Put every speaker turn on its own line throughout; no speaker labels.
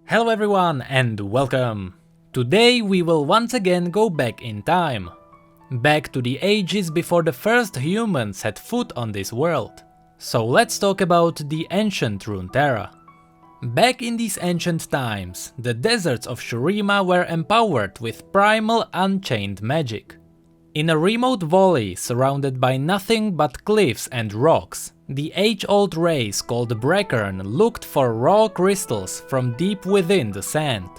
Hello everyone and welcome! Today we will once again go back in time. Back to the ages before the first humans had foot on this world. So let's talk about the ancient Runeterra. Back in these ancient times, the deserts of Shurima were empowered with primal unchained magic. In a remote valley surrounded by nothing but cliffs and rocks, the age-old race called Breckern looked for raw crystals from deep within the sand.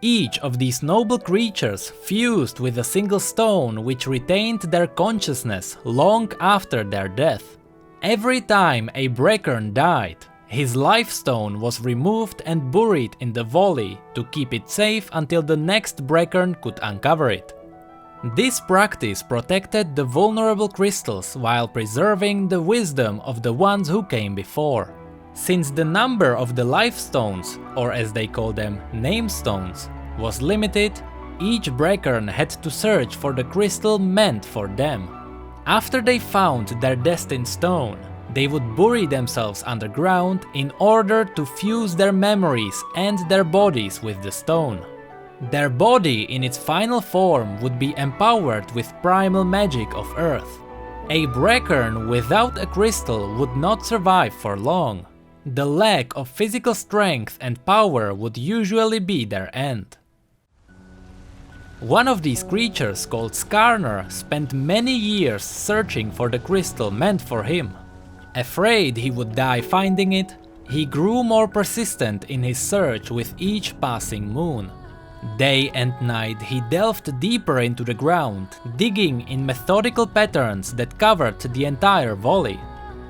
Each of these noble creatures fused with a single stone which retained their consciousness long after their death. Every time a Breckern died, his life stone was removed and buried in the valley to keep it safe until the next Breckern could uncover it. This practice protected the vulnerable crystals while preserving the wisdom of the ones who came before. Since the number of the life stones, or as they call them, name stones, was limited, each Breckern had to search for the crystal meant for them. After they found their destined stone, they would bury themselves underground in order to fuse their memories and their bodies with the stone. Their body in its final form would be empowered with primal magic of Earth. A Breckern without a crystal would not survive for long. The lack of physical strength and power would usually be their end. One of these creatures, called Skarner, spent many years searching for the crystal meant for him. Afraid he would die finding it, he grew more persistent in his search with each passing moon. Day and night he delved deeper into the ground, digging in methodical patterns that covered the entire valley.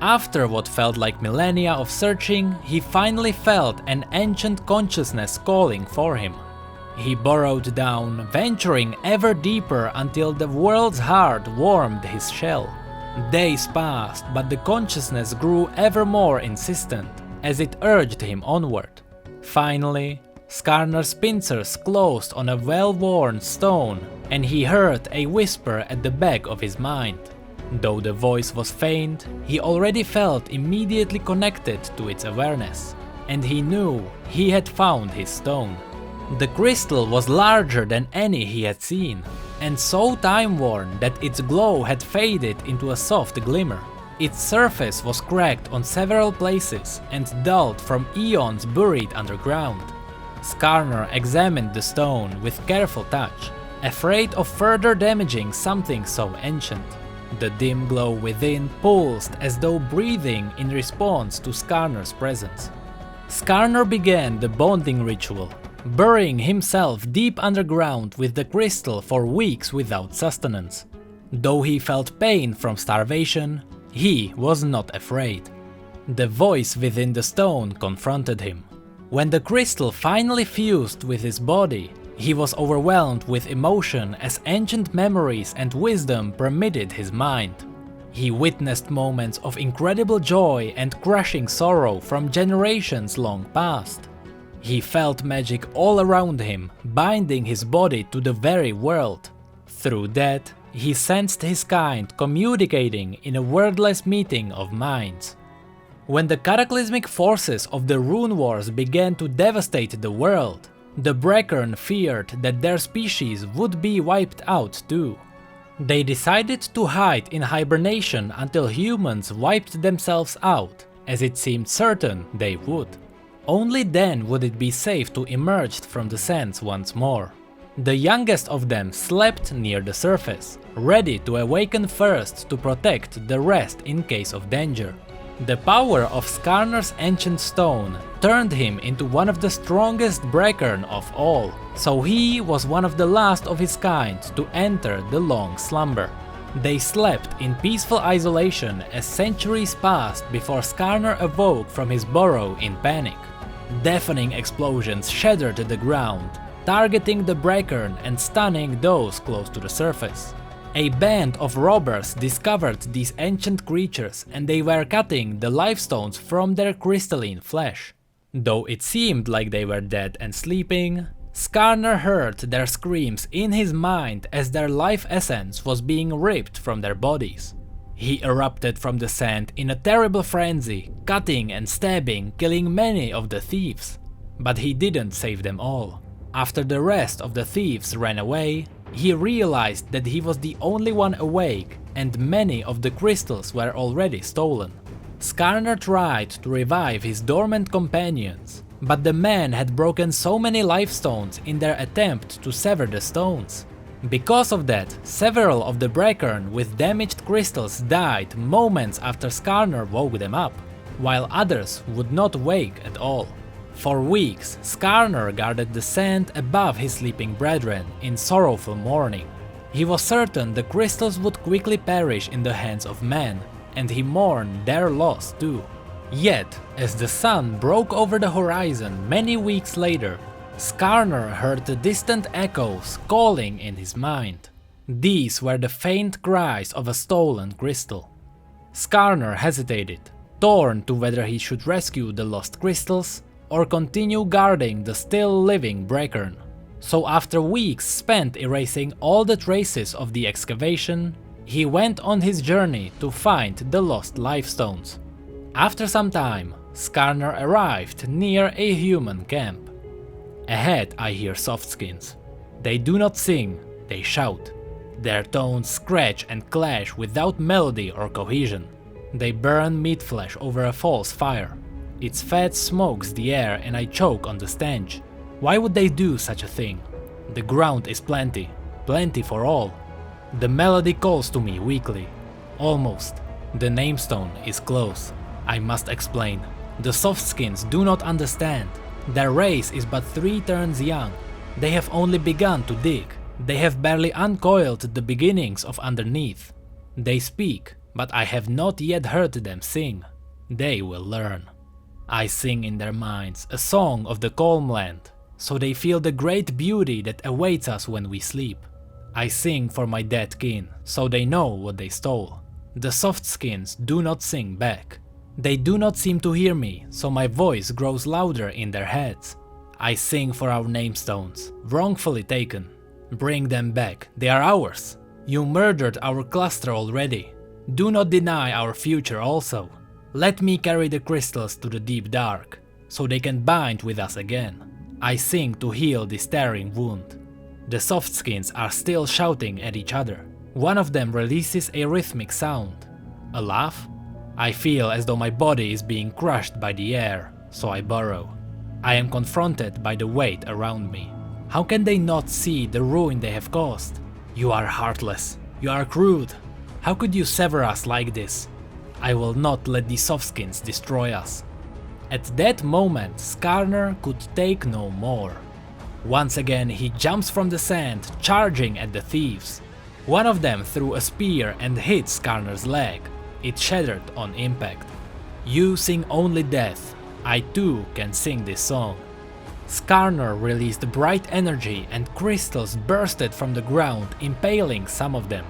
After what felt like millennia of searching, he finally felt an ancient consciousness calling for him. He burrowed down, venturing ever deeper until the world's heart warmed his shell. Days passed, but the consciousness grew ever more insistent, as it urged him onward. Finally, Skarner's pincers closed on a well-worn stone, and he heard a whisper at the back of his mind. Though the voice was faint, he already felt immediately connected to its awareness, and he knew he had found his stone. The crystal was larger than any he had seen, and so time-worn that its glow had faded into a soft glimmer. Its surface was cracked on several places and dulled from eons buried underground. Skarner examined the stone with careful touch, afraid of further damaging something so ancient. The dim glow within pulsed as though breathing in response to Skarner's presence. Skarner began the bonding ritual, burying himself deep underground with the crystal for weeks without sustenance. Though he felt pain from starvation, he was not afraid. The voice within the stone confronted him. When the crystal finally fused with his body, he was overwhelmed with emotion as ancient memories and wisdom permitted his mind. He witnessed moments of incredible joy and crushing sorrow from generations long past. He felt magic all around him, binding his body to the very world. Through that, he sensed his kind communicating in a wordless meeting of minds. When the cataclysmic forces of the Rune Wars began to devastate the world, the Breckern feared that their species would be wiped out too. They decided to hide in hibernation until humans wiped themselves out, as it seemed certain they would. Only then would it be safe to emerge from the sands once more. The youngest of them slept near the surface, ready to awaken first to protect the rest in case of danger. The power of Skarner's ancient stone turned him into one of the strongest Breckern of all, so he was one of the last of his kind to enter the long slumber. They slept in peaceful isolation as centuries passed before Skarner awoke from his burrow in panic. Deafening explosions shattered the ground, targeting the Breckern and stunning those close to the surface. A band of robbers discovered these ancient creatures and they were cutting the life stones from their crystalline flesh. Though it seemed like they were dead and sleeping, Skarner heard their screams in his mind as their life essence was being ripped from their bodies. He erupted from the sand in a terrible frenzy, cutting and stabbing, killing many of the thieves. But he didn't save them all. After the rest of the thieves ran away, he realized that he was the only one awake and many of the crystals were already stolen. Skarner tried to revive his dormant companions, but the men had broken so many life stones in their attempt to sever the stones. Because of that, several of the Breakern with damaged crystals died moments after Skarner woke them up, while others would not wake at all. For weeks, Skarner guarded the sand above his sleeping brethren in sorrowful mourning. He was certain the crystals would quickly perish in the hands of men, and he mourned their loss too. Yet, as the sun broke over the horizon many weeks later, Skarner heard the distant echoes calling in his mind. These were the faint cries of a stolen crystal. Skarner hesitated, torn to whether he should rescue the lost crystals or continue guarding the still living Breakern. So after weeks spent erasing all the traces of the excavation, he went on his journey to find the lost lifestones. After some time, Skarner arrived near a human camp. Ahead I hear softskins. They do not sing, they shout. Their tones scratch and clash without melody or cohesion. They burn meat flesh over a false fire. Its fat smokes the air and I choke on the stench. Why would they do such a thing? The ground is plenty, plenty for all. The melody calls to me weakly. Almost. The namestone is close. I must explain. The softskins do not understand. Their race is but 3 turns young. They have only begun to dig. They have barely uncoiled the beginnings of underneath. They speak, but I have not yet heard them sing. They will learn. I sing in their minds a song of the calm land, so they feel the great beauty that awaits us when we sleep. I sing for my dead kin, so they know what they stole. The softskins do not sing back. They do not seem to hear me, so my voice grows louder in their heads. I sing for our namestones, wrongfully taken. Bring them back, they are ours. You murdered our cluster already. Do not deny our future also. Let me carry the crystals to the deep dark, so they can bind with us again. I sing to heal this tearing wound. The softskins are still shouting at each other. One of them releases a rhythmic sound. A laugh? I feel as though my body is being crushed by the air, so I burrow. I am confronted by the weight around me. How can they not see the ruin they have caused? You are heartless. You are crude. How could you sever us like this? I will not let the softskins destroy us. At that moment, Skarner could take no more. Once again, he jumps from the sand, charging at the thieves. One of them threw a spear and hit Skarner's leg. It shattered on impact. You sing only death. I too can sing this song. Skarner released bright energy and crystals bursted from the ground, impaling some of them.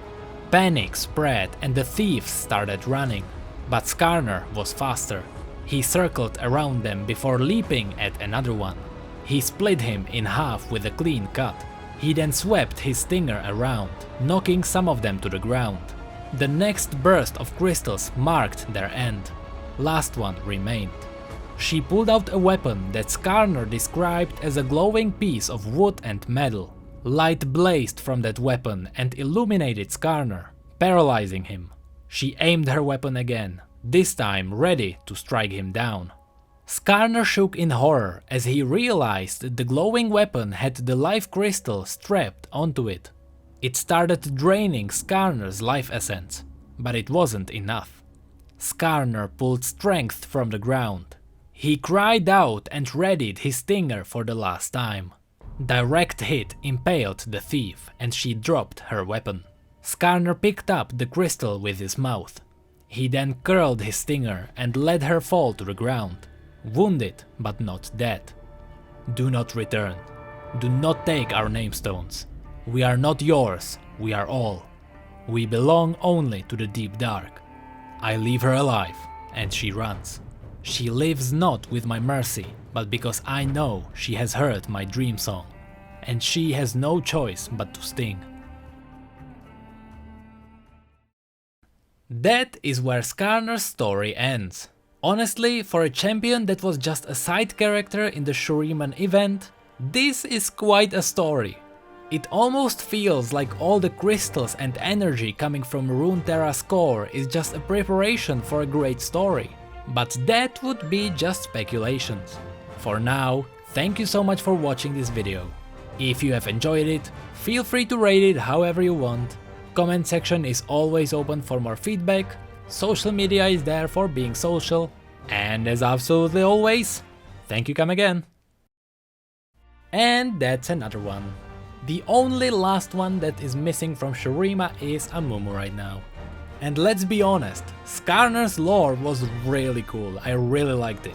Panic spread and the thieves started running. But Skarner was faster. He circled around them before leaping at another one. He split him in half with a clean cut. He then swept his stinger around, knocking some of them to the ground. The next burst of crystals marked their end. Last one remained. She pulled out a weapon that Skarner described as a glowing piece of wood and metal. Light blazed from that weapon and illuminated Skarner, paralyzing him. She aimed her weapon again, this time ready to strike him down. Skarner shook in horror as he realized the glowing weapon had the life crystal strapped onto it. It started draining Skarner's life essence, but it wasn't enough. Skarner pulled strength from the ground. He cried out and readied his stinger for the last time. Direct hit impaled the thief and she dropped her weapon. Skarner picked up the crystal with his mouth. He then curled his stinger and let her fall to the ground, wounded but not dead. Do not return. Do not take our namestones. We are not yours, we are all. We belong only to the deep dark. I leave her alive, and she runs. She lives not with my mercy, but because I know she has heard my dream song, and she has no choice but to sting. That is where Skarner's story ends. Honestly, for a champion that was just a side character in the Shuriman event, this is quite a story. It almost feels like all the crystals and energy coming from Runeterra's core is just a preparation for a great story. But that would be just speculations. For now, thank you so much for watching this video. If you have enjoyed it, feel free to rate it however you want. Comment section is always open for more feedback. Social media is there for being social. And as absolutely always, thank you come again. And that's another one. The only last one that is missing from Shurima is Amumu right now. And let's be honest, Skarner's lore was really cool, I really liked it.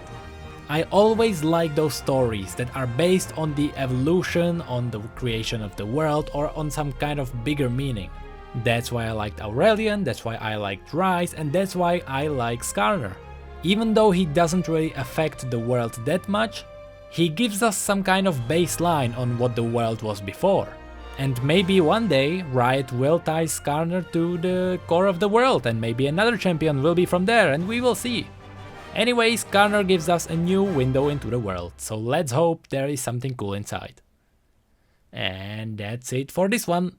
I always like those stories that are based on the evolution, on the creation of the world, or on some kind of bigger meaning. That's why I liked Aurelian, that's why I liked Rise, and that's why I like Skarner. Even though he doesn't really affect the world that much, he gives us some kind of baseline on what the world was before. And maybe one day Riot will tie Skarner to the core of the world and maybe another champion will be from there and we will see. Anyway, Skarner gives us a new window into the world, so let's hope there is something cool inside. And that's it for this one.